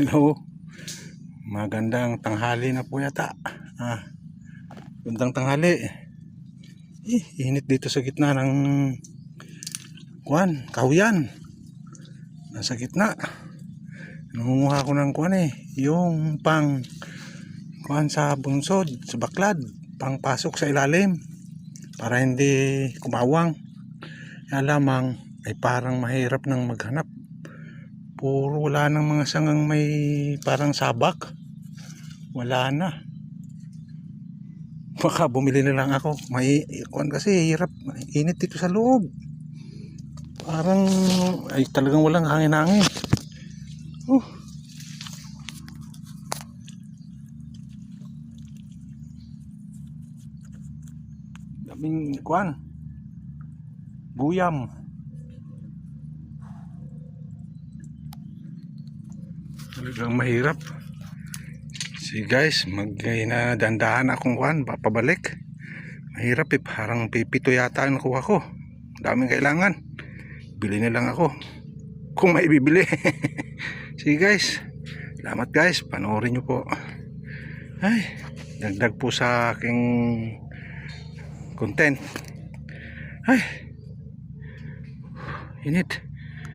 Hello, magandang tanghali na po yata. Magandang tanghali. Init dito sa gitna ng kahuyan. Nasa gitna. Nangunguha ko ng yung pang sa bunsod, sa baklad, pang pasok sa ilalim para hindi kumawang. Kaya lamang ay parang mahirap nang maghanap. Puro wala ng mga sangang may parang sabak. Wala na. Baka bumili na lang ako. May kasi hirap. Init dito sa loob. Parang ay talagang walang hangin-hangin. Daming guyam. Talagang mahirap. See guys, dandahan akong papabalik. Mahirap parang pipito yata ang nakuha ko. Daming kailangan. Bili na lang ako kung may bibili. See guys, salamat guys, panoorin nyo po. Ay, dagdag po sa aking content. Ay, init.